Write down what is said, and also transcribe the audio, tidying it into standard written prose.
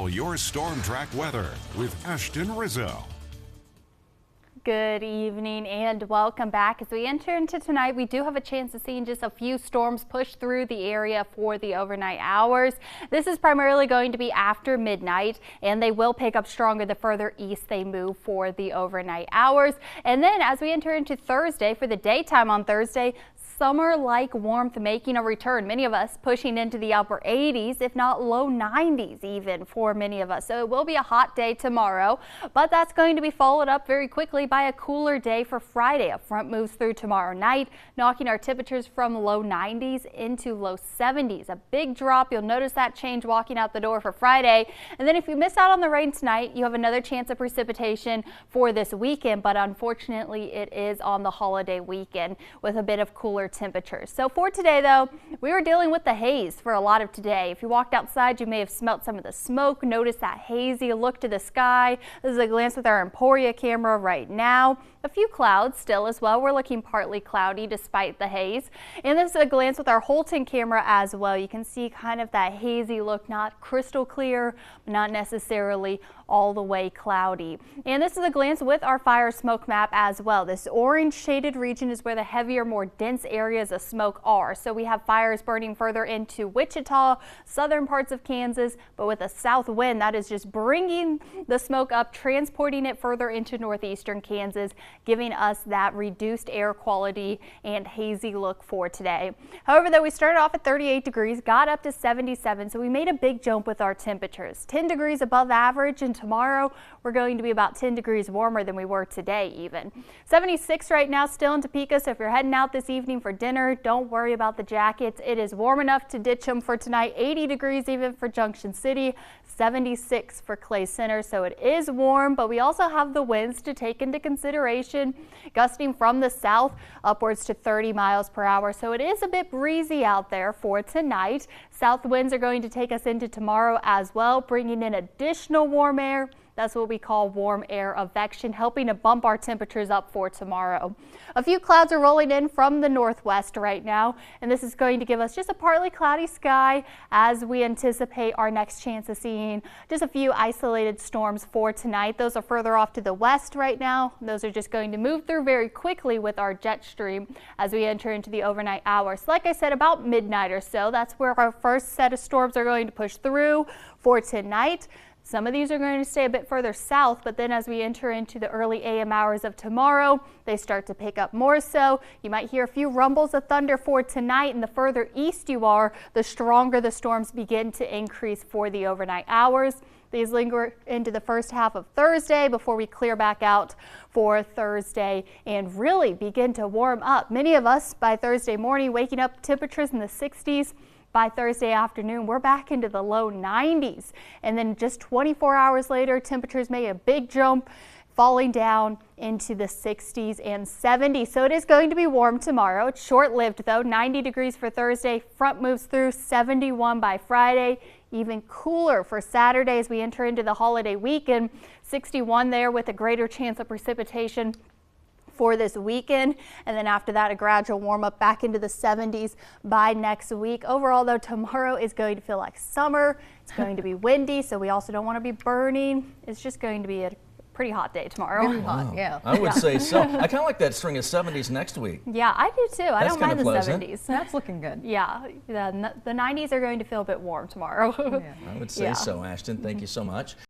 Now your Storm Track weather with Ashton Rizzo. Good evening and welcome back. As we enter into tonight, we do have a chance of seeing just a few storms push through the area for the overnight hours. This is primarily going to be after midnight, and they will pick up stronger the further east they move for the overnight hours. And then as we enter into Thursday, for the daytime on Thursday, summer-like warmth making a return. Many of us pushing into the upper 80s, if not low 90s even for many of us. So it will be a hot day tomorrow, but that's going to be followed up very quickly by a cooler day for Friday. A front moves through tomorrow night, knocking our temperatures from low 90s into low 70s. A big drop. You'll notice that change walking out the door for Friday. And then if you miss out on the rain tonight, you have another chance of precipitation for this weekend, but unfortunately it is on the holiday weekend with a bit of cooler temperatures. So for today, though, we were dealing with the haze for a lot of today. If you walked outside, you may have smelt some of the smoke, noticed that hazy look to the sky. This is a glance with our Emporia camera right now. A few clouds still as well. We're looking partly cloudy despite the haze. And this is a glance with our Holton camera as well. You can see kind of that hazy look, not crystal clear, not necessarily all the way cloudy. And this is a glance with our fire smoke map as well. This orange shaded region is where the heavier, more dense areas of smoke are. So we have fires burning further into Wichita, southern parts of Kansas, but with a south wind that is just bringing the smoke up, transporting it further into northeastern Kansas, giving us that reduced air quality and hazy look for today. However, though, we started off at 38 degrees, got up to 77, so we made a big jump with our temperatures. 10 degrees above average, and tomorrow we're going to be about 10 degrees warmer than we were today even. 76 right now still in Topeka, so if you're heading out this evening for dinner, don't worry about the jackets. It is warm enough to ditch them for tonight. 80 degrees even for Junction City, 76 for Clay Center, so it is warm, but we also have the winds to take into consideration, gusting from the south upwards to 30 miles per hour, so it is a bit breezy out there for tonight. South winds are going to take us into tomorrow as well, bringing in additional warm air. That's what we call warm air advection, helping to bump our temperatures up for tomorrow. A few clouds are rolling in from the northwest right now, and this is going to give us just a partly cloudy sky as we anticipate our next chance of seeing just a few isolated storms for tonight. Those are further off to the west right now. Those are just going to move through very quickly with our jet stream as we enter into the overnight hours. Like I said, about midnight or so, that's where our first set of storms are going to push through for tonight. Some of these are going to stay a bit further south, but then as we enter into the early AM hours of tomorrow, they start to pick up more so. You might hear a few rumbles of thunder for tonight, and the further east you are, the stronger the storms begin to increase for the overnight hours. These linger into the first half of Thursday before we clear back out for Thursday and really begin to warm up. Many of us by Thursday morning waking up temperatures in the 60s. By Thursday afternoon, we're back into the low 90s. And then just 24 hours later, temperatures make a big jump, falling down into the 60s and 70s. So it is going to be warm tomorrow. It's short-lived though. 90 degrees for Thursday. Front moves through. 71 by Friday. Even cooler for Saturday as we enter into the holiday weekend. 61 there with a greater chance of precipitation for this weekend, and then after that a gradual warm up back into the 70s by next week. Overall though, tomorrow is going to feel like summer. It's going to be windy, so we also don't want to be burning. It's just going to be a pretty hot day tomorrow. Very hot, yeah. I would say so. I kind of like that string of 70s next week. Yeah, I do too. I don't mind the pleasant. 70s. That's looking good. Yeah, the 90s are going to feel a bit warm tomorrow. Yeah. I would say so, Ashton. Thank you so much.